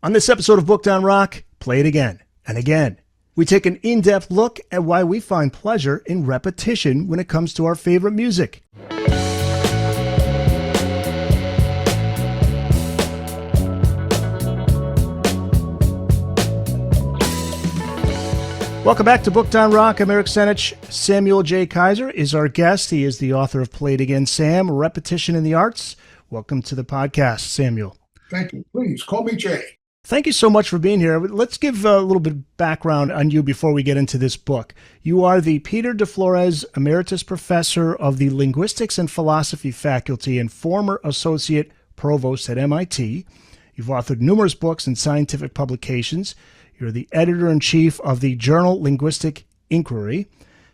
On this episode of Booked on Rock, play it again and again. We take an in-depth look at why we find pleasure in repetition when it comes to our favorite music. Welcome back to Booked on Rock. I'm Eric Senich. Samuel J. Kaiser is our guest. He is the author of Play It Again, Sam, Repetition in the Arts. Welcome to the podcast, Samuel. Thank you. Please call me Jay. Thank you so much for being here. Let's give a little bit of background on you before we get into this book. You are the Peter de Flores Emeritus Professor of the Linguistics and Philosophy Faculty and former Associate Provost at MIT. You've authored numerous books and scientific publications. You're the editor-in-chief of the journal Linguistic Inquiry.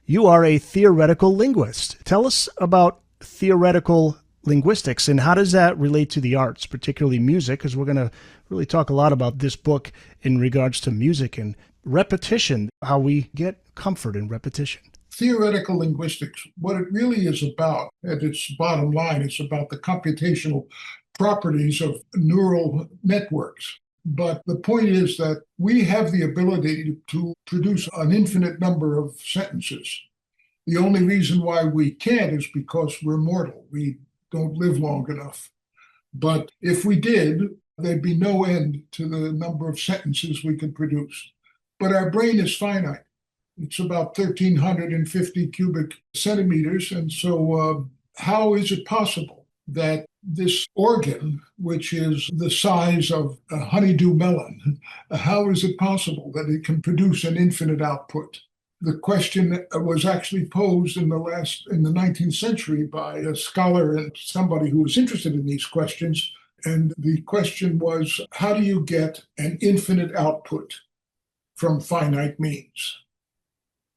You are a theoretical linguist. Tell us about theoretical linguistics and how does that relate to the arts, particularly music, because we're going to really talk a lot about this book in regards to music and repetition, how we get comfort in repetition. Theoretical linguistics, what it really is about, at its bottom line, is about the computational properties of neural networks. But the point is that we have the ability to produce an infinite number of sentences. The only reason why we can't is because we're mortal. We don't live long enough. But if we did, there'd be no end to the number of sentences we could produce. But our brain is finite. It's about 1,350 cubic centimeters. And so how is it possible that this organ, which is the size of a honeydew melon, how is it possible that it can produce an infinite output? The question was actually posed in the 19th century by a scholar and somebody who was interested in these questions. And the question was, how do you get an infinite output from finite means?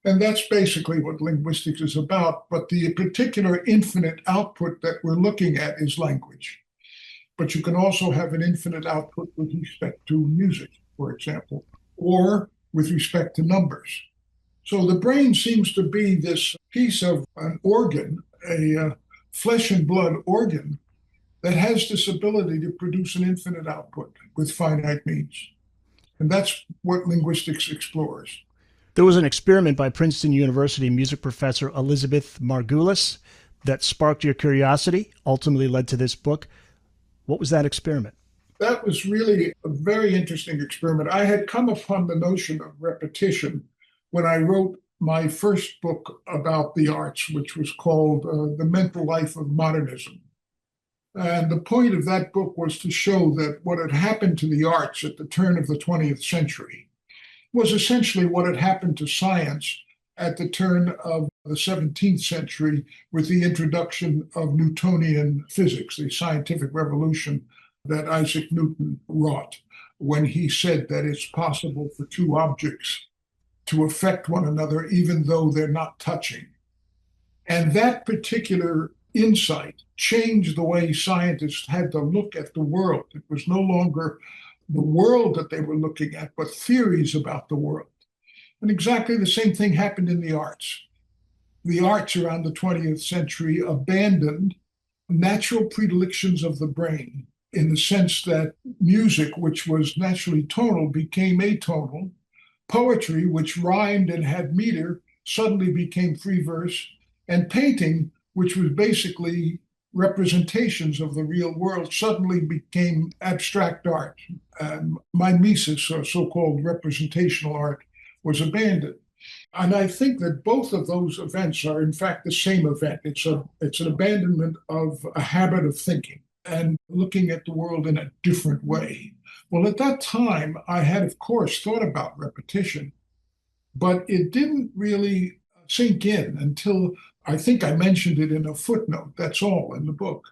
And that's basically what linguistics is about. But the particular infinite output that we're looking at is language. But you can also have an infinite output with respect to music, for example, or with respect to numbers. So the brain seems to be this piece of an organ, a flesh and blood organ, that has this ability to produce an infinite output with finite means. And that's what linguistics explores. There was an experiment by Princeton University music professor Elizabeth Margulis that sparked your curiosity, ultimately led to this book. What was that experiment? That was really a very interesting experiment. I had come upon the notion of repetition when I wrote my first book about the arts, which was called The Mental Life of Modernism. And the point of that book was to show that what had happened to the arts at the turn of the 20th century was essentially what had happened to science at the turn of the 17th century with the introduction of Newtonian physics, the scientific revolution that Isaac Newton wrought when he said that it's possible for two objects to affect one another even though they're not touching. And that particular insight changed the way scientists had to look at the world. It was no longer the world that they were looking at, but theories about the world. And exactly the same thing happened in the arts. The arts around the 20th century abandoned natural predilections of the brain in the sense that music, which was naturally tonal, became atonal. Poetry, which rhymed and had meter, suddenly became free verse. And painting, which was basically representations of the real world, suddenly became abstract art. Mimesis, or so-called representational art, was abandoned. And I think that both of those events are, in fact, the same event. It's an abandonment of a habit of thinking and looking at the world in a different way. Well, at that time, I had, of course, thought about repetition, but it didn't really sink in until I think I mentioned it in a footnote. That's all in the book.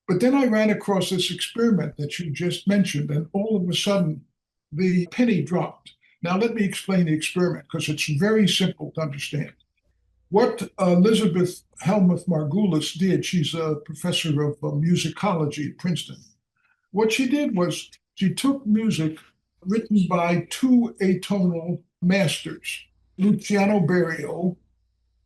But then I ran across this experiment that you just mentioned, and all of a sudden, the penny dropped. Now, let me explain the experiment, because it's very simple to understand. What Elizabeth Helmuth Margulis did, she's a professor of musicology at Princeton. What she did was she took music written by two atonal masters, Luciano Berio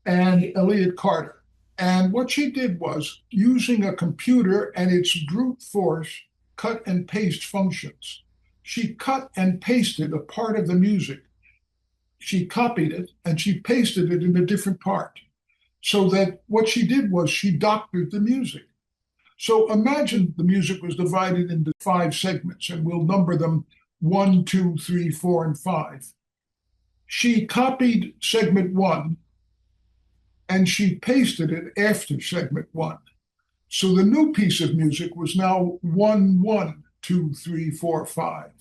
and Elliott Carter. And what she did was, using a computer and its brute force cut and paste functions, she cut and pasted a part of the music. She copied it and she pasted it in a different part. So that what she did was she doctored the music. So imagine the music was divided into five segments, and we'll number them one, two, three, four, and five. She copied segment one and she pasted it after segment one. So the new piece of music was now one, one, two, three, four, five.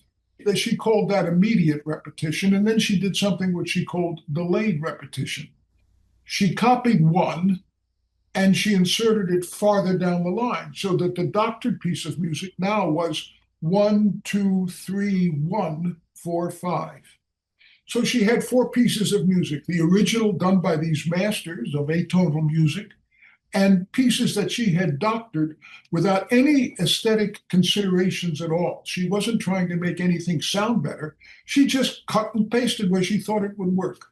She called that immediate repetition, and then she did something which she called delayed repetition. She copied one and she inserted it farther down the line so that the doctored piece of music now was one, two, three, one, four, five. So she had four pieces of music, the original done by these masters of atonal music, and pieces that she had doctored without any aesthetic considerations at all. She wasn't trying to make anything sound better. She just cut and pasted where she thought it would work.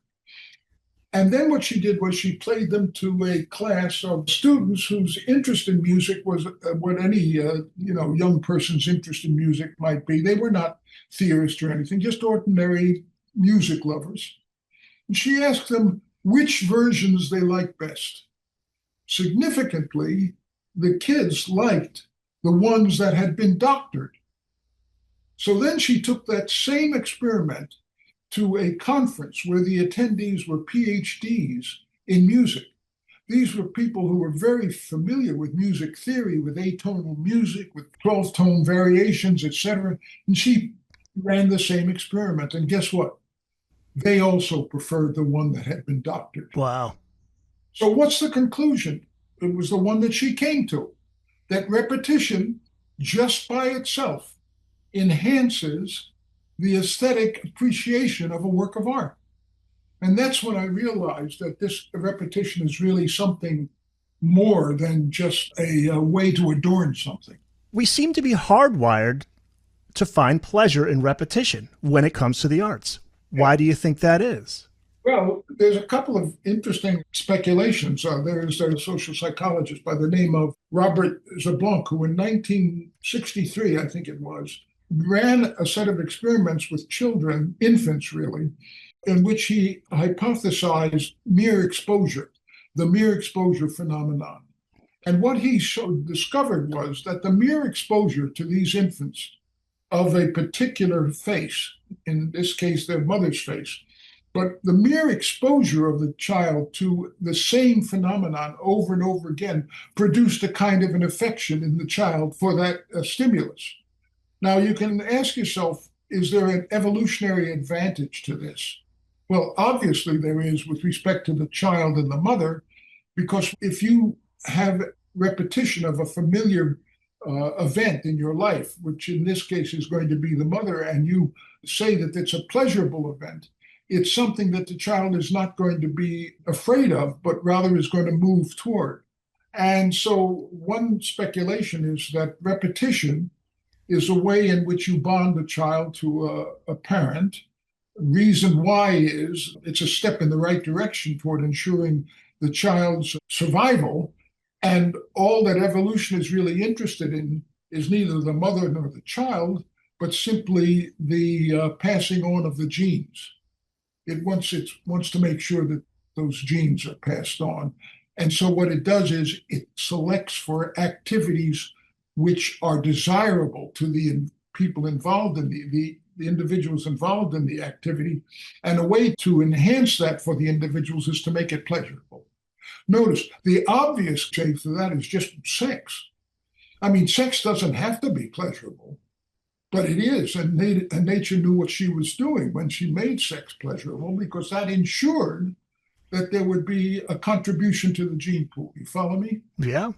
And then what she did was she played them to a class of students whose interest in music was what any young person's interest in music might be. They were not theorists or anything, just ordinary music lovers. And she asked them which versions they liked best. Significantly, the kids liked the ones that had been doctored. So then she took that same experiment to a conference where the attendees were PhDs in music. These were people who were very familiar with music theory, with atonal music, with 12-tone variations, etc. And she ran the same experiment. And guess what? They also preferred the one that had been doctored. Wow. So what's the conclusion? It was the one that she came to, that repetition just by itself enhances the aesthetic appreciation of a work of art. And that's when I realized that this repetition is really something more than just a way to adorn something. We seem to be hardwired to find pleasure in repetition when it comes to the arts. Why do you think that is? Well, there's a couple of interesting speculations. There's a social psychologist by the name of Robert Zablanc, who in 1963, I think it was, ran a set of experiments with children, infants really, in which he hypothesized mere exposure, the mere exposure phenomenon. And what he discovered was that the mere exposure to these infants of a particular face, in this case, their mother's face, but the mere exposure of the child to the same phenomenon over and over again produced a kind of an affection in the child for that stimulus. Now, you can ask yourself, is there an evolutionary advantage to this? Well, obviously there is with respect to the child and the mother, because if you have repetition of a familiar event in your life, which in this case is going to be the mother, and you say that it's a pleasurable event, it's something that the child is not going to be afraid of, but rather is going to move toward. And so one speculation is that repetition is a way in which you bond a child to a parent. Reason why is it's a step in the right direction toward ensuring the child's survival. And all that evolution is really interested in is neither the mother nor the child, but simply the passing on of the genes. It wants to make sure that those genes are passed on. And so what it does is it selects for activities which are desirable to the people involved in the individuals involved in the activity. And a way to enhance that for the individuals is to make it pleasurable. Notice the obvious shape for that is just sex. I mean, sex doesn't have to be pleasurable, but it is. And nature knew what she was doing when she made sex pleasurable, because that ensured that there would be a contribution to the gene pool. You follow me? Yeah.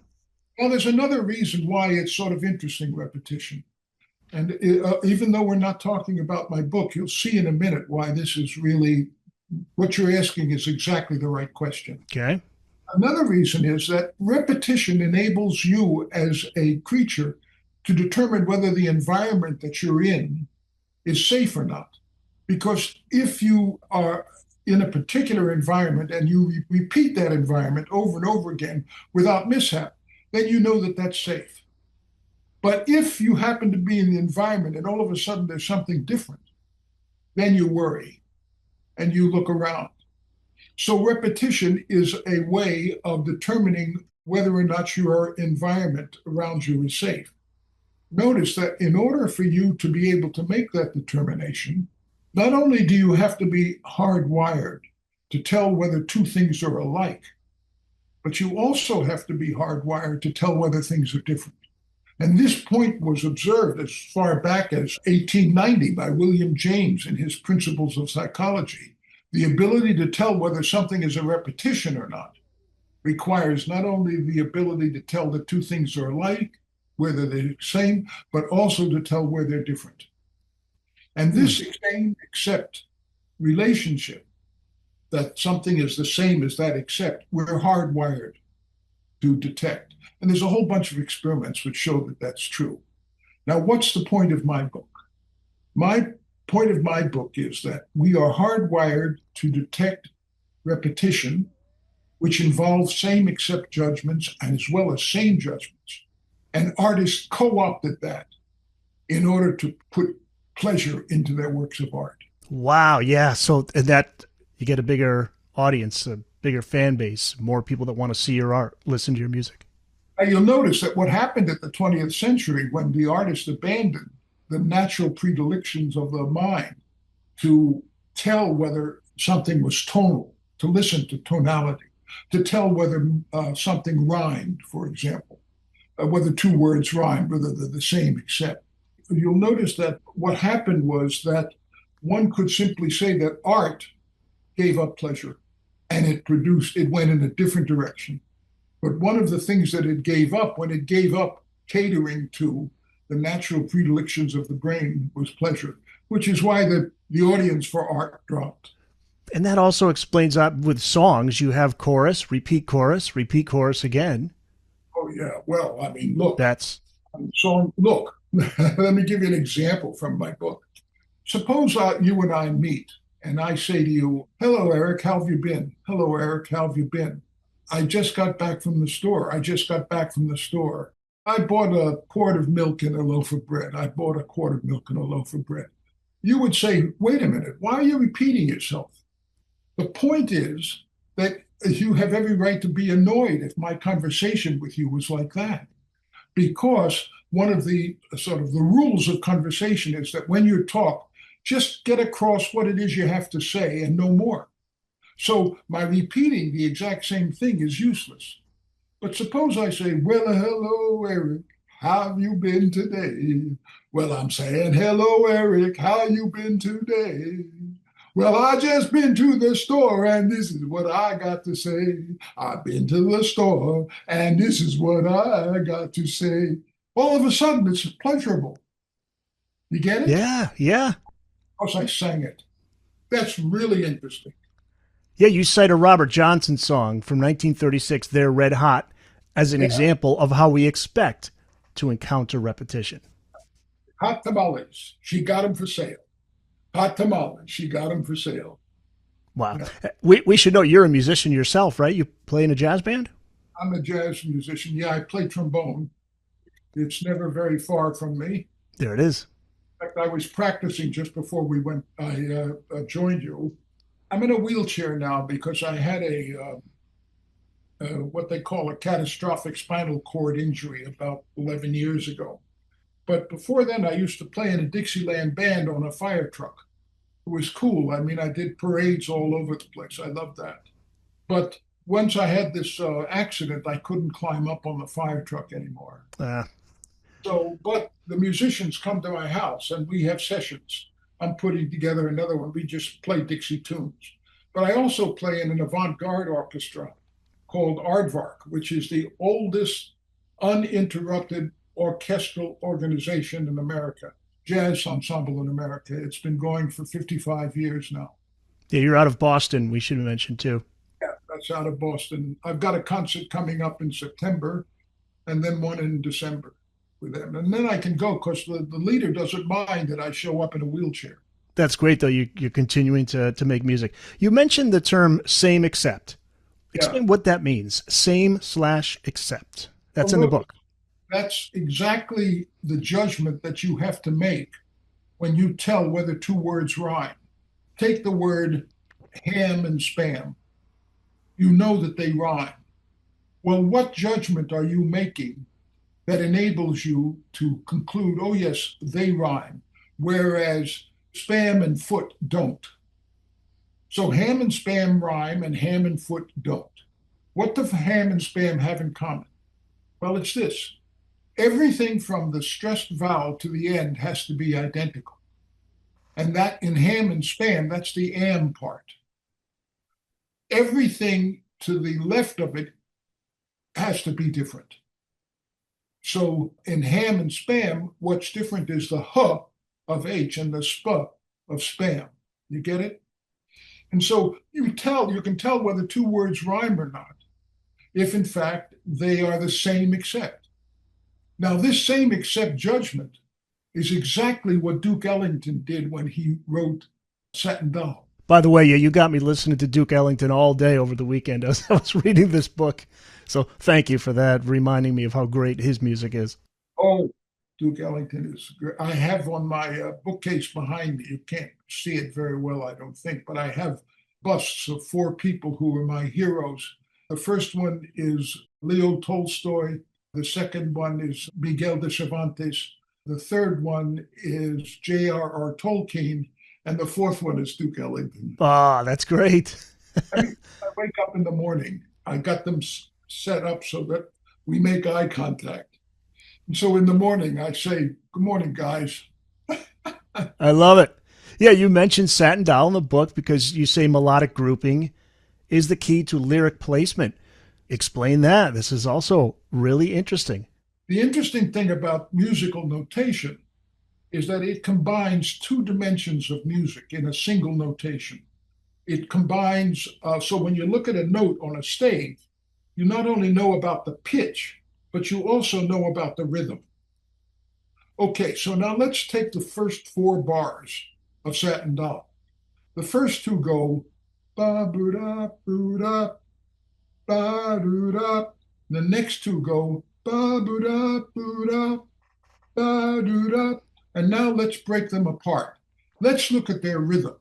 Well, there's another reason why it's sort of interesting, repetition. And even though we're not talking about my book, you'll see in a minute why this is really, what you're asking is exactly the right question. Okay. Another reason is that repetition enables you as a creature to determine whether the environment that you're in is safe or not. Because if you are in a particular environment and you repeat that environment over and over again without mishap, then you know that that's safe. But if you happen to be in the environment and all of a sudden there's something different, then you worry and you look around. So repetition is a way of determining whether or not your environment around you is safe. Notice that in order for you to be able to make that determination, not only do you have to be hardwired to tell whether two things are alike, but you also have to be hardwired to tell whether things are different. And this point was observed as far back as 1890 by William James in his Principles of Psychology. The ability to tell whether something is a repetition or not requires not only the ability to tell that two things are alike, whether they're the same, but also to tell where they're different. And Hmm. this same except relationship, that something is the same as that except, we're hardwired to detect. And there's a whole bunch of experiments which show that that's true. Now, what's the point of my book? My point of my book is that we are hardwired to detect repetition, which involves same except judgments and as well as same judgments. And artists co opted that in order to put pleasure into their works of art. Wow. Yeah. So, and that you get a bigger audience, a bigger fan base, more people that want to see your art, listen to your music. Now, you'll notice that what happened at the 20th century when the artist abandoned the natural predilections of the mind to tell whether something was tonal, to listen to tonality, to tell whether something rhymed, for example, whether two words rhymed, whether they're the same except. You'll notice that what happened was that one could simply say that art gave up pleasure and it went in a different direction. But one of the things that it gave up, when it gave up catering to the natural predilections of the brain, was pleasure, which is why the audience for art dropped. And that also explains that with songs, you have chorus, repeat chorus again. Oh, yeah. Well, I mean, look, That's, so look, let me give you an example from my book. Suppose you and I meet and I say to you, hello, Eric, how have you been? Hello, Eric, how have you been? I just got back from the store. I just got back from the store. I bought a quart of milk and a loaf of bread. I bought a quart of milk and a loaf of bread. You would say, wait a minute, why are you repeating yourself? The point is that you have every right to be annoyed if my conversation with you was like that, because one of the sort of the rules of conversation is that when you talk, just get across what it is you have to say and no more. So my repeating the exact same thing is useless. But suppose I say, well, hello, Eric, how have you been today? Well, I'm saying, hello, Eric, how you been today? Well, I just been to the store and this is what I got to say. I've been to the store and this is what I got to say. All of a sudden, it's pleasurable. You get it? yeah, yeah. Because I sang it. That's really interesting. Yeah, you cite a Robert Johnson song from 1936, They're Red Hot, as an Yeah. example of how we expect to encounter repetition. Hot tamales. She got them for sale. Hot tamales. She got them for sale. Wow. You know, We should know you're a musician yourself, right? You play in a jazz band? I'm a jazz musician. Yeah, I play trombone. It's never very far from me. There it is. In fact, I was practicing just before we went. I joined you. I'm in a wheelchair now because I had what they call a catastrophic spinal cord injury about 11 years ago. But before then, I used to play in a Dixieland band on a fire truck. It was cool. I mean, I did parades all over the place. I loved that. But once I had this accident, I couldn't climb up on the fire truck anymore. Uh, So, but the musicians come to my house and we have sessions. I'm putting together another one. We just play Dixie tunes. But I also play in an avant garde orchestra called Aardvark, which is the oldest uninterrupted orchestral organization in America, jazz ensemble in America. It's been going for 55 years now. yeah, you're out of Boston, we should mention too. Yeah, that's out of Boston. I've got a concert coming up in September and then one in December with them. And then I can go because the leader doesn't mind that I show up in a wheelchair. That's great, though. You're continuing to make music. You mentioned the term same except. Yeah. Explain what that means. Same slash except. That's Well, in the look, book. That's exactly the judgment that you have to make when you tell whether two words rhyme. Take the word ham and spam. You know that they rhyme. Well, what judgment are you making that enables you to conclude, oh, yes, they rhyme, whereas spam and foot don't? So ham and spam rhyme and ham and foot don't. What do ham and spam have in common? Well, it's this: everything from the stressed vowel to the end has to be identical. And that in ham and spam, that's the am part. Everything to the left of it has to be different. So in ham and spam, what's different is the h of H and the sp of spam. You get it? And so you can tell whether two words rhyme or not, if in fact they are the same except. Now, this same except judgment is exactly what Duke Ellington did when he wrote Satin Doll. By the way, you got me listening to Duke Ellington all day over the weekend as I was reading this book. So thank you for that, reminding me of how great his music is. Oh, Duke Ellington is great. I have on my bookcase behind me, you can't see it very well, I don't think, but I have busts of four people who are my heroes. The first one is Leo Tolstoy. The second one is Miguel de Cervantes. The third one is J.R.R. Tolkien. And the fourth one is Duke Ellington. Ah, that's great. I mean, I wake up in the morning. I got them set up so that we make eye contact. And so in the morning, I say, "Good morning, guys." I love it. Yeah, you mentioned Satin Doll in the book because you say melodic grouping is the key to lyric placement. Explain that. This is also really interesting. The interesting thing about musical notation is that it combines two dimensions of music in a single notation. It combines, so when you look at a note on a stave, you not only know about the pitch, but you also know about the rhythm. Okay, so now let's take the first four bars of Satin Doll. The first two go ba boo da boo da ba doo da. The next two go ba boo da boo da ba doo da. And now let's break them apart. Let's look at their rhythm.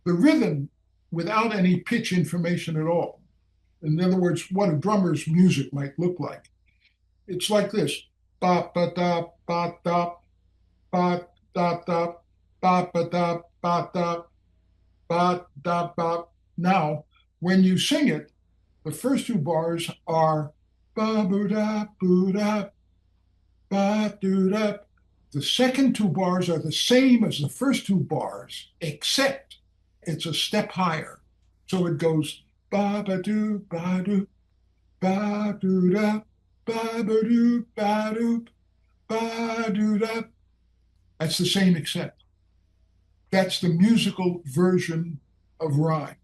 The rhythm without any pitch information at all. In other words, what a drummer's music might look like. It's like this: ba ba da ba da ba da da ba ba da ba da ba da ba. Now, when you sing it, the first two bars are ba boo da boo da ba doo da. The second two bars are the same as the first two bars, except it's a step higher. So it goes ba ba doo ba doo ba doo da ba ba doo ba doo ba doo da. That's the same except. That's the musical version of rhyme.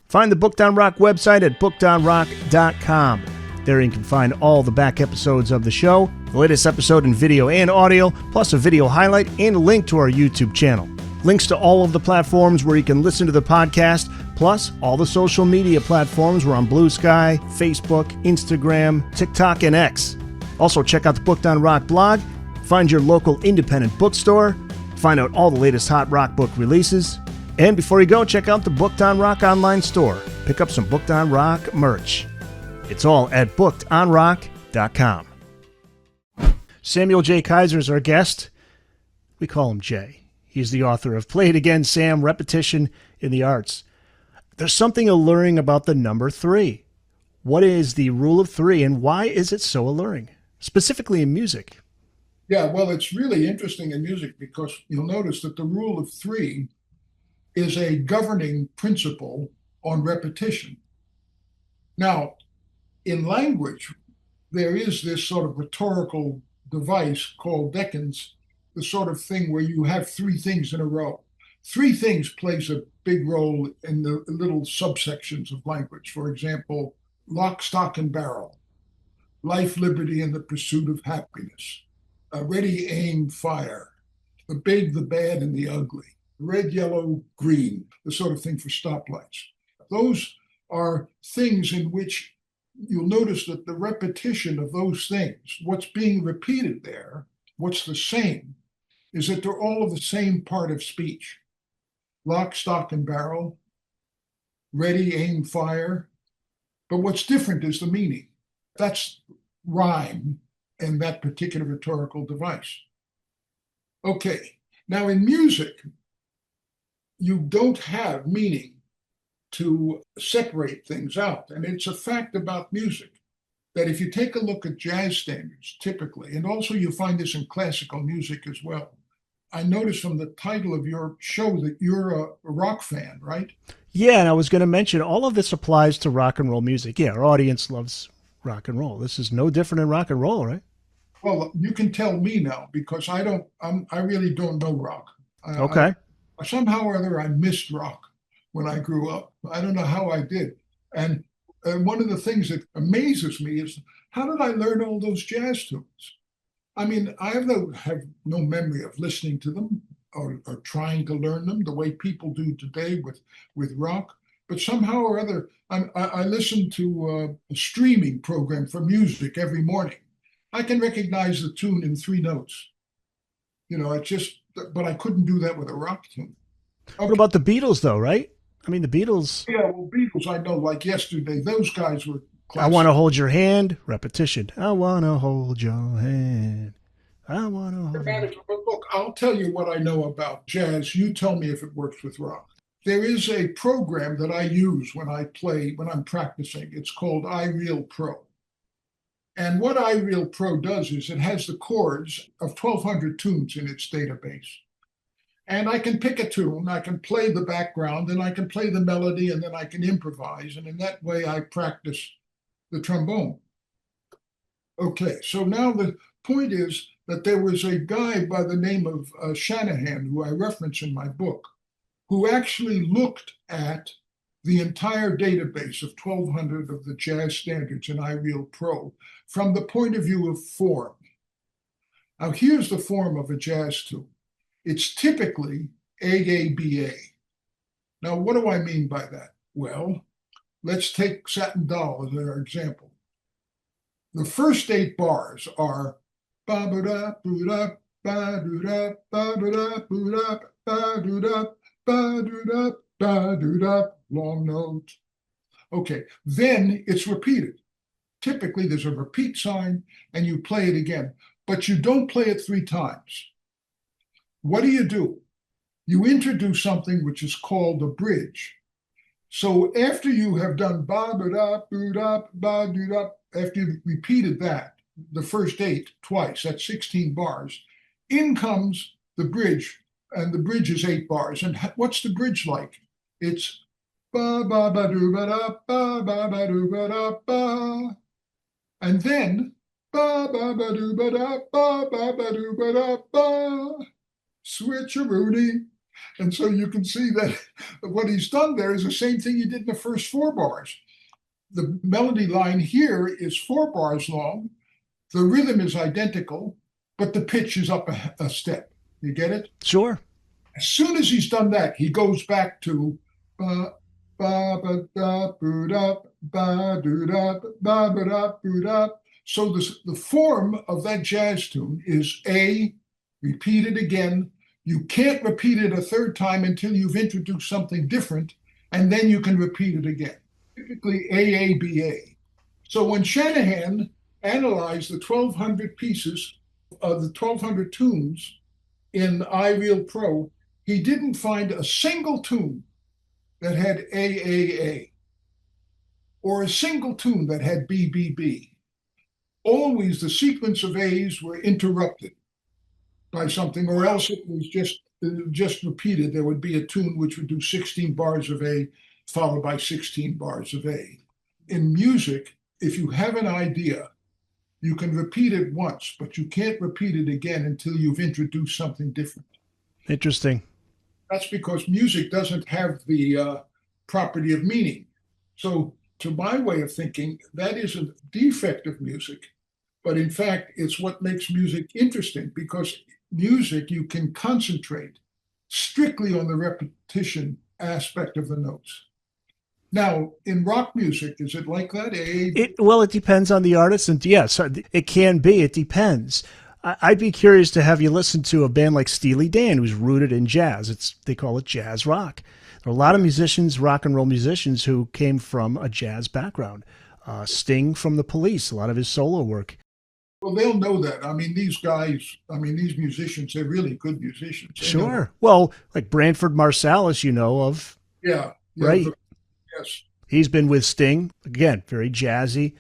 Find the Booked on Rock website at bookedonrock.com. There you can find all the back episodes of the show, the latest episode in video and audio, plus a video highlight and a link to our YouTube channel. Links to all of the platforms where you can listen to the podcast, plus all the social media platforms. We're on Blue Sky, Facebook, Instagram, TikTok, and X. Also, check out the Booked on Rock blog, find your local independent bookstore, find out all the latest hot rock book releases, and before you go, check out the Booked on Rock online store. Pick up some Booked on Rock merch. It's all at bookedonrock.com. Samuel J. Kaiser is our guest. We call him Jay. He's the author of Play It Again, Sam, Repetition in the Arts. There's something alluring about the number 3. What is the rule of 3 and why is it so alluring, specifically in music? Yeah, well, it's really interesting in music because you'll notice that the rule of 3 is a governing principle on repetition. Now, in language, there is this sort of rhetorical device called decans, the sort of thing where you have 3 things in a row. 3 things plays a big role in the little subsections of language. For example, lock, stock, and barrel, life, liberty, and the pursuit of happiness, ready, aim, fire, the big, the bad, and the ugly, red, yellow, green, the sort of thing for stoplights. Those are things in which you'll notice that the repetition of those things, what's being repeated there, what's the same, is that they're all of the same part of speech. Lock, stock, and barrel, ready, aim, fire. But what's different is the meaning. That's rhyme in that particular rhetorical device. Okay, now in music, you don't have meaning to separate things out. And it's a fact about music that if you take a look at jazz standards, typically, and also you find this in classical music as well. I noticed from the title of your show that you're a rock fan, right? Yeah, and I was going to mention all of this applies to rock and roll music. Yeah, our audience loves rock and roll. This is no different in rock and roll, right? Well, you can tell me now because I really don't know rock. Okay. Somehow or other, I missed rock when I grew up. I don't know how I did. And one of the things that amazes me is how did I learn all those jazz tunes? I mean, I have no memory of listening to them or trying to learn them the way people do today with rock. But somehow or other, I listen to a streaming program for music every morning. I can recognize the tune in three notes. But I couldn't do that with a rock tune. What Okay. about the Beatles, though, right? I mean, the Beatles, Yeah, well, Beatles, I know like yesterday, those guys were I want classic. to hold your hand, repetition. I want to hold your hand. I want to hold your. Dramatic. But look, I'll tell you what I know about jazz. You tell me if it works with rock. There is a program that I use when I'm practicing. It's called iReal Pro. And what iReal Pro does is it has the chords of 1,200 tunes in its database. And I can pick a tune, I can play the background, and I can play the melody, and then I can improvise. And in that way, I practice the trombone. Okay, so now the point is that there was a guy by the name of Shanahan, who I reference in my book, who actually looked at the entire database of 1,200 of the jazz standards in iReal Pro from the point of view of form. Now, here's the form of a jazz tune. It's typically AABA. Now, what do I mean by that? Well, let's take Satin Doll as our example. The first 8 bars are ba ba da boo da ba doo da ba ba da boo da ba doo da ba doo da ba doo da, long note. Okay, then it's repeated. Typically, there's a repeat sign and you play it again, but you don't play it 3 times. What do? You introduce something which is called a bridge. So after you have done ba ba da boo da ba doo da, after you've repeated that, the first 8 twice, that's 16 bars, in comes the bridge, and the bridge is 8 bars. And what's the bridge like? It's ba ba ba doo ba da ba ba ba doo ba da ba, and then ba ba ba doo ba da ba ba ba doo ba da ba, switcheroonie. And so you can see that what he's done there is the same thing he did in the first 4 bars. The melody line here is 4 bars long. The rhythm is identical, but the pitch is up a step. You get it? Sure. As soon as he's done that, he goes back to ba ba ba da boo da ba doo da ba ba da boo da. So the form of that jazz tune is A, repeated again. You can't repeat it a third time until you've introduced something different, and then you can repeat it again. Typically AABA. So when Shanahan analyzed the 1,200 pieces of the 1,200 tunes in iReal Pro, he didn't find a single tune that had AAA or a single tune that had BBB. Always the sequence of A's were interrupted by something, or else it was just repeated. There would be a tune which would do 16 bars of A followed by 16 bars of A. In music, if you have an idea, you can repeat it once, but you can't repeat it again until you've introduced something different. Interesting. That's because music doesn't have the property of meaning. So, to my way of thinking, that is a defect of music. But in fact, it's what makes music interesting because music, you can concentrate strictly on the repetition aspect of the notes. Now, in rock music, is it like that? It depends on the artist, and yes, it can be. It depends. I'd be curious to have you listen to a band like Steely Dan, who's rooted in jazz. They call it jazz rock. There are a lot of Yeah. musicians, rock and roll musicians, who came from a jazz background. Sting from the Police, a lot of his solo work. Well, they'll know that. I mean, these guys, I mean, these musicians, they're really good musicians. They know what. Sure. Well, like Branford Marsalis, you know of, Yeah, yeah, right? yes. He's been with Sting. Again, very jazzy.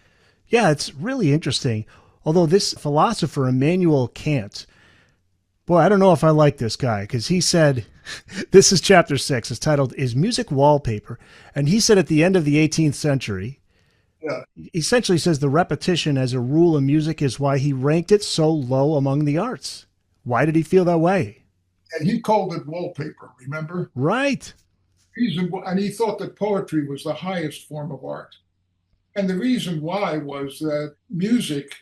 Yeah, it's really interesting. Although this philosopher, Immanuel Kant, boy, I don't know if I like this guy because he said, this is chapter 6. It's titled, Is Music Wallpaper? And he said at the end of the 18th century, Yeah. essentially says the repetition as a rule in music is why he ranked it so low among the arts. Why did he feel that way? And he called it wallpaper, remember? Right. And he thought that poetry was the highest form of art. And the reason why was that music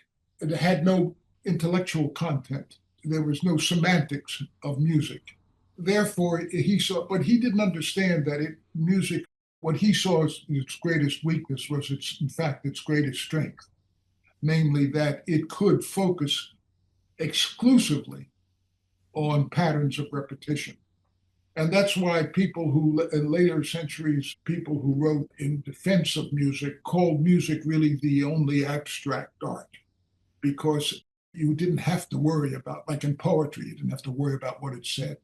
had no intellectual content. There was no semantics of music. Therefore, he saw, but he didn't understand that music, what he saw as its greatest weakness was in fact, its greatest strength, namely that it could focus exclusively on patterns of repetition. And that's why people who, in later centuries, people who wrote in defense of music called music really the only abstract art, because you didn't have to worry about, like in poetry, you didn't have to worry about what it said.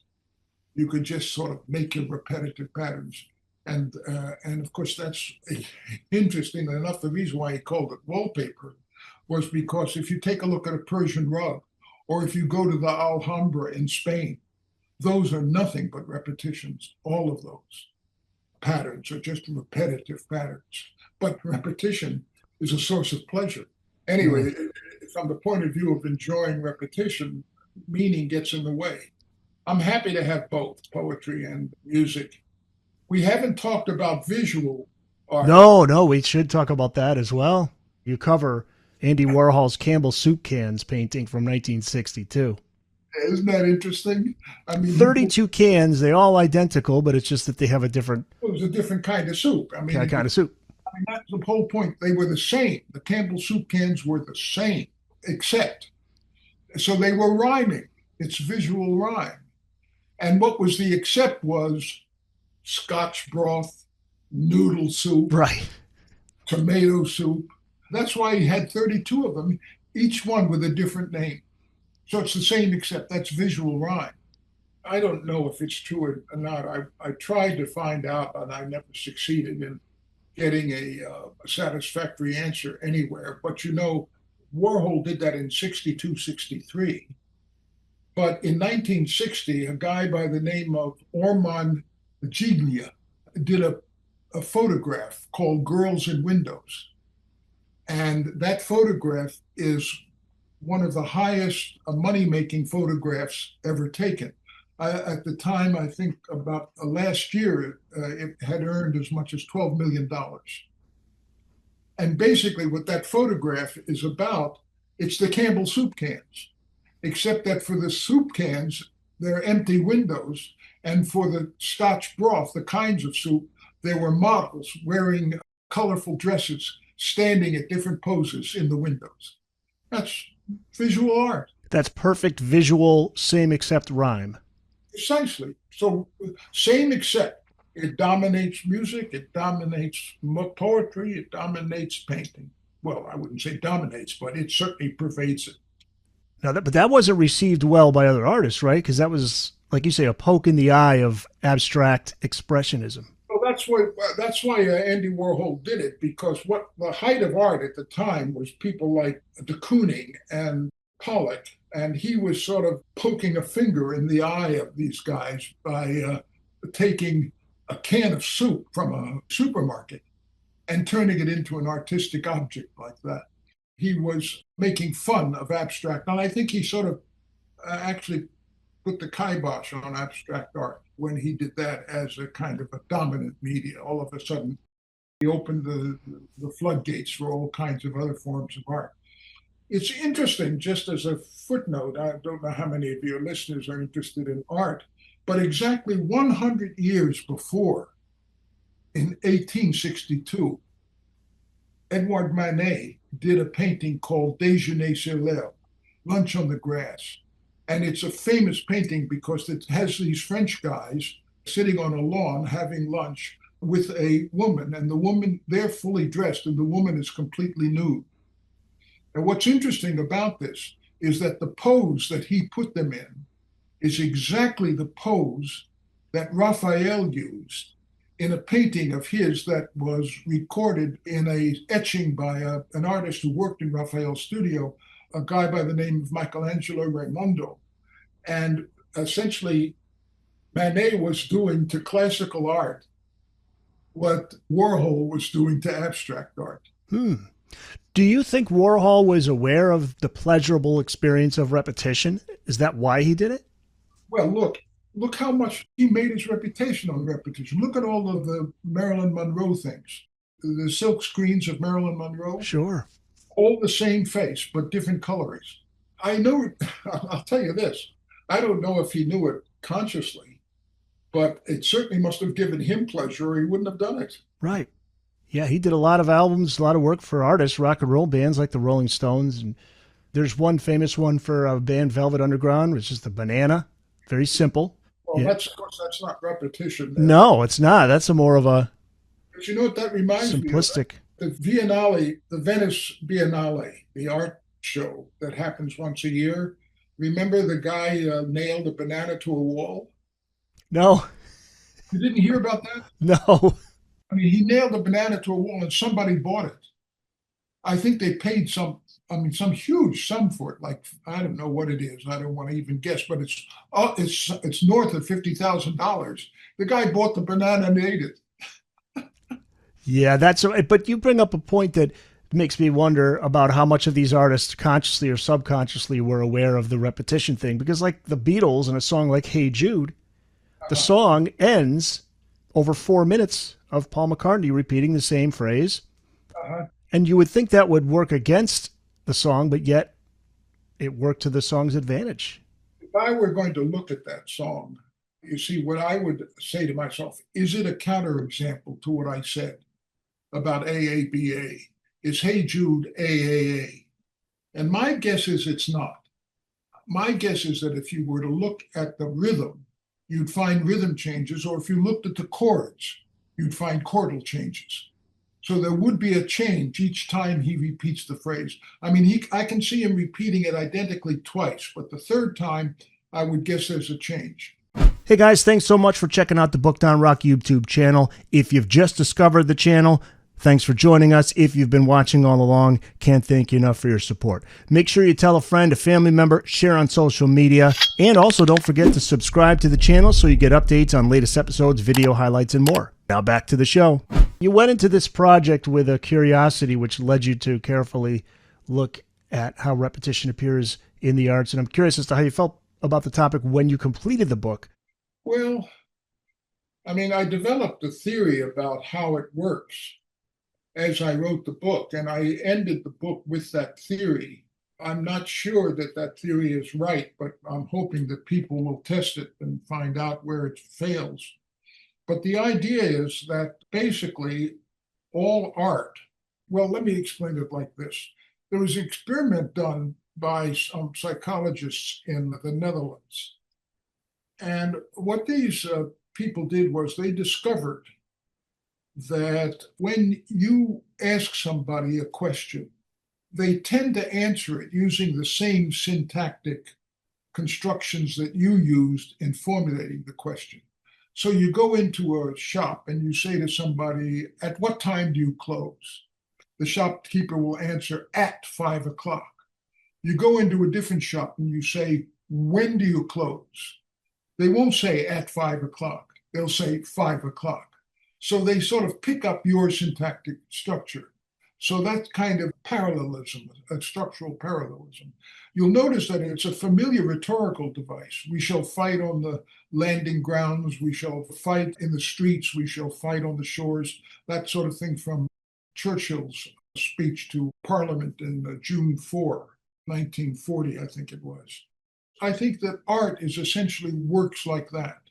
You could just sort of make your repetitive patterns. And of course, that's interesting enough. The reason why he called it wallpaper was because if you take a look at a Persian rug, or if you go to the Alhambra in Spain, those are nothing but repetitions. All of those patterns are just repetitive patterns. But repetition is a source of pleasure. Mm. Anyway, from the point of view of enjoying repetition, meaning gets in the way. I'm happy to have both poetry and music. We haven't talked about visual art. No, no, we should talk about that as well. You cover Andy Warhol's Campbell Soup Cans painting from 1962. Isn't that interesting? I mean, 32 cans, they all identical, but it's just that they have a different it was a different kind of soup. I mean, kind of soup. that's the whole point. They were the same. The Campbell soup cans were the same, except so they were rhyming. It's visual rhyme. And what was the except was Scotch broth, noodle soup, Right. tomato soup. That's why he had 32 of them, each one with a different name. So it's the same except that's visual rhyme. I don't know if it's true or not. I tried to find out, and I never succeeded in getting a satisfactory answer anywhere. But you know, Warhol did that in 62, 63. But in 1960, a guy by the name of Orman Giglia did a photograph called Girls in Windows. And that photograph is one of the highest money making photographs ever taken. At the time, I think about last year, it had earned as much as $12 million. And basically, what that photograph is about, it's the Campbell soup cans, except that for the soup cans, they're empty windows. And for the Scotch broth, the kinds of soup, there were models wearing colorful dresses, standing at different poses in the windows. That's visual art. That's perfect visual, same except rhyme. Precisely. So, same except it dominates music, it dominates poetry, it dominates painting. Well, I wouldn't say dominates, but it certainly pervades it. Now, but that wasn't received well by other artists, right? Because that was, like you say, a poke in the eye of abstract expressionism. So that's why Andy Warhol did it, because what the height of art at the time was people like de Kooning and Pollock, and he was sort of poking a finger in the eye of these guys by taking a can of soup from a supermarket and turning it into an artistic object like that. He was making fun of abstract, and I think he sort of actually put the kibosh on abstract art when he did that as a kind of a dominant media. All of a sudden, he opened the floodgates for all kinds of other forms of art. It's interesting, just as a footnote, I don't know how many of your listeners are interested in art, but exactly 100 years before in 1862, Edouard Manet did a painting called Déjeuner sur l'herbe, Lunch on the Grass. And it's a famous painting because it has these French guys sitting on a lawn having lunch with a woman, and the woman, they're fully dressed, and the woman is completely nude. And what's interesting about this is that the pose that he put them in is exactly the pose that Raphael used in a painting of his that was recorded in a etching by an artist who worked in Raphael's studio, a guy by the name of Michelangelo Raimondo. And essentially, Manet was doing to classical art what Warhol was doing to abstract art. Hmm. Do you think Warhol was aware of the pleasurable experience of repetition? Is that why he did it? Well, look how much he made his reputation on repetition. Look at all of the Marilyn Monroe things, the silk screens of Marilyn Monroe, Sure. all the same face, but different colorings. I know, I'll tell you this, I don't know if he knew it consciously, but it certainly must have given him pleasure, or he wouldn't have done it. Right. Yeah, he did a lot of albums, a lot of work for artists, rock and roll bands like the Rolling Stones. And there's one famous one for a band, Velvet Underground, which is the Banana. Very simple. Well, Yeah. that's, of course, that's not repetition there. No, it's not. That's a more of a But you know what that reminds me of? simplistic. The Biennale, the Venice Biennale, the art show that happens once a year. Remember the guy nailed a banana to a wall? No, You didn't hear about that? no. I mean, he nailed a banana to a wall and somebody bought it. I think they paid some huge sum for it. Like, I don't know what it is. I don't want to even guess, but it's north of $50,000. The guy bought the banana and ate it. Yeah, but you bring up a point that makes me wonder about how much of these artists consciously or subconsciously were aware of the repetition thing. Because, like the Beatles in a song like Hey Jude, the Uh-huh, song ends over 4 minutes of Paul McCartney repeating the same phrase. uh-huh. And you would think that would work against the song, but yet it worked to the song's advantage. If I were going to look at that song, you see, what I would say to myself, is it a counterexample to what I said about AABA? Is Hey Jude AAA? And my guess is it's not. My guess is that if you were to look at the rhythm, you'd find rhythm changes, or if you looked at the chords, you'd find chordal changes. So there would be a change each time he repeats the phrase. I mean, I can see him repeating it identically twice, but the third time, I would guess there's a change. Hey guys, thanks so much for checking out the Booked on Rock YouTube channel. If you've just discovered the channel, thanks for joining us. If you've been watching all along, can't thank you enough for your support. Make sure you tell a friend, a family member, share on social media, and also don't forget to subscribe to the channel so you get updates on latest episodes, video highlights, and more. Now back to the show. You went into this project with a curiosity which led you to carefully look at how repetition appears in the arts, and I'm curious as to how you felt about the topic when you completed the book. Well, I mean, I developed a theory about how it works as I wrote the book, and I ended the book with that theory. I'm not sure that that theory is right, but I'm hoping that people will test it and find out where it fails. But the idea is that basically all art, well, let me explain it like this. There was an experiment done by some psychologists in the Netherlands. And what these people did was they discovered that when you ask somebody a question, they tend to answer it using the same syntactic constructions that you used in formulating the question. So you go into a shop and you say to somebody, "At what time do you close?" The shopkeeper will answer, "At 5 o'clock." You go into a different shop and you say, "When do you close?" They won't say at 5 o'clock. They'll say 5 o'clock. So they sort of pick up your syntactic structure. So that's kind of parallelism, a structural parallelism. You'll notice that it's a familiar rhetorical device. We shall fight on the landing grounds. We shall fight in the streets. We shall fight on the shores. That sort of thing from Churchill's speech to Parliament in June 4, 1940, I think it was. I think that art is essentially works like that.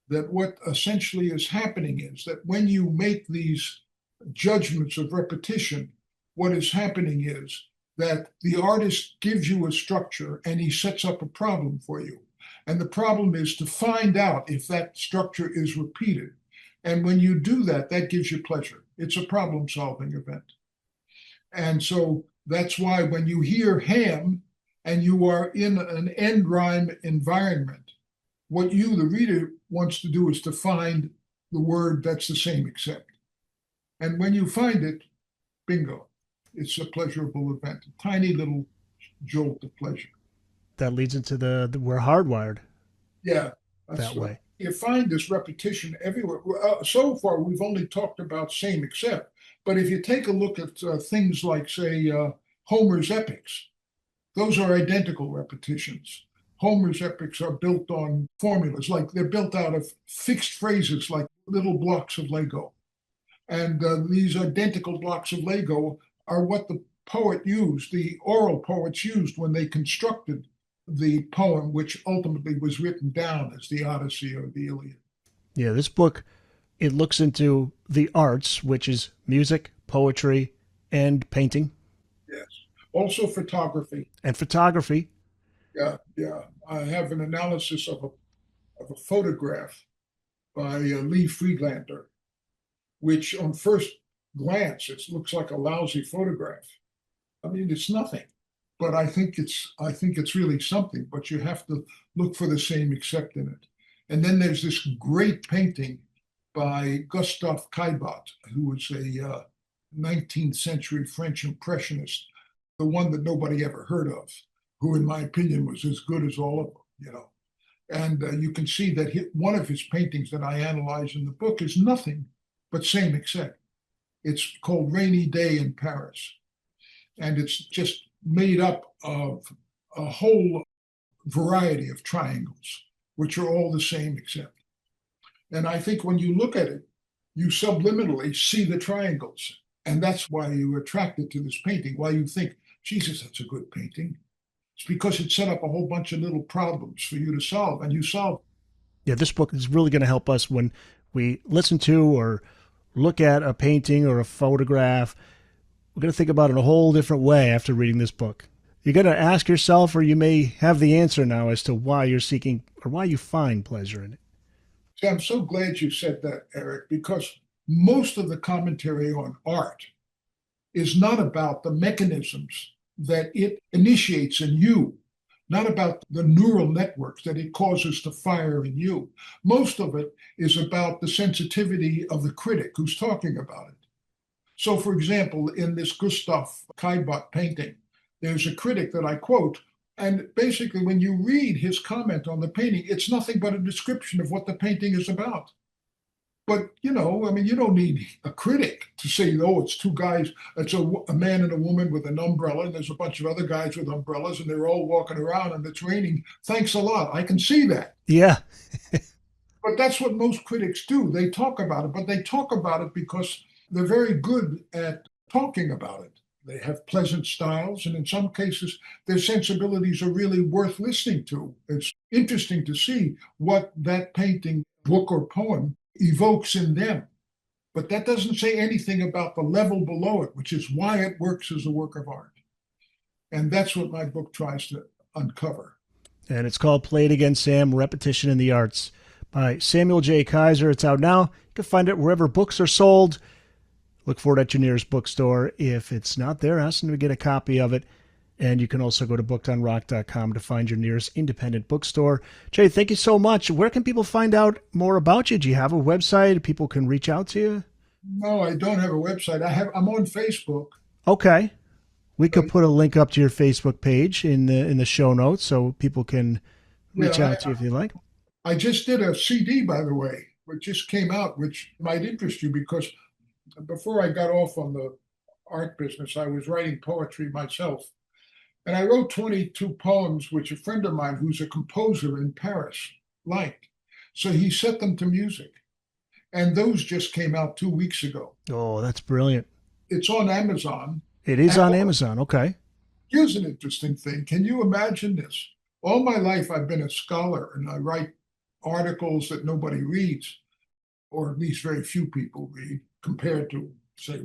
that what essentially is happening is that when you make these judgments of repetition, what is happening is that the artist gives you a structure and he sets up a problem for you. And the problem is to find out if that structure is repeated. And when you do that, that gives you pleasure. It's a problem solving event. And so that's why when you hear ham and you are in an end rhyme environment, what you, the reader, wants to do is to find the word that's the same except. And when you find it, bingo, it's a pleasurable event, a tiny little jolt of pleasure. That leads into we're hardwired Yeah, that's that right. way. You find this repetition everywhere. So far, we've only talked about same except, but if you take a look at things like, say, Homer's epics, those are identical repetitions. Homer's epics are built on formulas, like they're built out of fixed phrases, like little blocks of Lego. And these identical blocks of Lego are what the poet used, the oral poets used when they constructed the poem, which ultimately was written down as the Odyssey or the Iliad. Yeah, this book, it looks into the arts, which is music, poetry, and painting Yes. Also, photography. and photography. Yeah, yeah. I have an analysis of a photograph by Lee Friedlander, which on first glance, it looks like a lousy photograph. I mean, it's nothing, but I think it's really something. But you have to look for the same except in it. And then there's this great painting by Gustave Caillebotte, who was a 19th century French impressionist, the one that nobody ever heard of, who, in my opinion, was as good as all of them. And you can see that one of his paintings that I analyze in the book is nothing but same except. It's called Rainy Day in Paris. And it's just made up of a whole variety of triangles, which are all the same except. And I think when you look at it, you subliminally see the triangles. And that's why you're attracted to this painting, why you think, Jesus, that's a good painting. It's because it set up a whole bunch of little problems for you to solve, and you solve. Yeah, this book is really going to help us when we listen to or look at a painting or a photograph. We're going to think about it in a whole different way after reading this book. You're going to ask yourself, or you may have the answer now as to why you're seeking or why you find pleasure in it. See, I'm so glad you said that, Eric, because most of the commentary on art is not about the mechanisms that it initiates in you, not about the neural networks that it causes to fire in you. Most of it is about the sensitivity of the critic who's talking about it. So, for example, in this Gustave Caillebotte painting, there's a critic that I quote, and basically, when you read his comment on the painting, it's nothing but a description of what the painting is about. But, I mean, you don't need a critic to say, oh, it's two guys, it's a man and a woman with an umbrella, and there's a bunch of other guys with umbrellas, and they're all walking around and it's raining. Thanks a lot. I can see that. Yeah, But that's what most critics do. They talk about it, but they talk about it because they're very good at talking about it. They have pleasant styles, and in some cases, their sensibilities are really worth listening to. It's interesting to see what that painting, book, or poem evokes in them. But that doesn't say anything about the level below it, which is why it works as a work of art. And that's what my book tries to uncover. and it's called Play It Again, Sam, Repetition in the Arts by Samuel J. Kaiser. It's out now. You can find it wherever books are sold. Look for it at your nearest bookstore. If it's not there, ask them to get a copy of it. And you can also go to bookedonrock.com to find your nearest independent bookstore. Jay, thank you so much. Where can people find out more about you? Do you have a website people can reach out to you? No, I don't have a website. I'm on Facebook. Okay. We Uh, could put a link up to your Facebook page in the show notes so people can reach yeah, out to you if you like. I just did a CD, by the way, which just came out, which might interest you because before I got off on the art business, I was writing poetry myself. And I wrote 22 poems, which a friend of mine who's a composer in Paris liked. So he set them to music. And those just came out 2 weeks ago. Oh, that's brilliant. It's on Amazon. It is And on Amazon. Okay. here's an interesting thing. Can you imagine this? All my life, I've been a scholar and I write articles that nobody reads, or at least very few people read, compared to, say,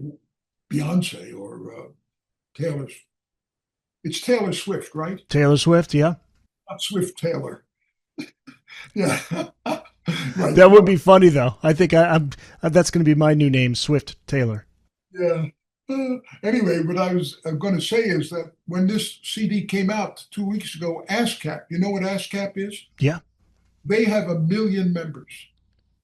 Beyonce or Taylor. It's Taylor Swift, right? Taylor Swift, yeah. Not Swift Taylor. Yeah. Right. That would be funny though. I think I'm that's going to be my new name, Swift Taylor. Yeah. Anyway, what I was going to say is that when this CD came out 2 weeks ago, ASCAP, you know what ASCAP is? Yeah. They have 1 million members,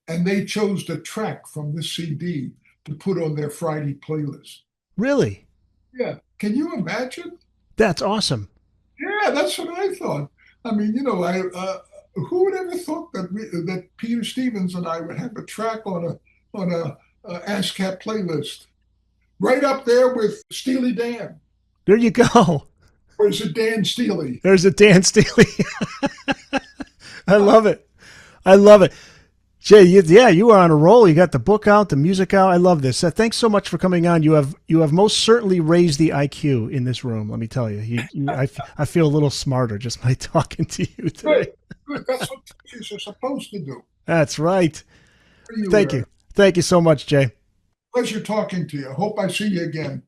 and they chose the track from this CD to put on their Friday playlist. Really? Yeah. Can you imagine? That's awesome. Yeah, that's what I thought. I mean, I who would ever thought that that Peter Stevens and I would have a track on a ASCAP playlist, right up there with Steely Dan, There you go. or is it Dan Steely? There's a Dan Staley. I love it. I love it. Jay, yeah, you are on a roll. You got the book out, the music out. I love this. Thanks so much for coming on. You have most certainly raised the IQ in this room. Let me tell you. I feel a little smarter just by talking to you today. Good, good. That's what teachers are supposed to do. That's right. You, Thank you. Thank you so much, Jay. pleasure talking to you. Hope I see you again.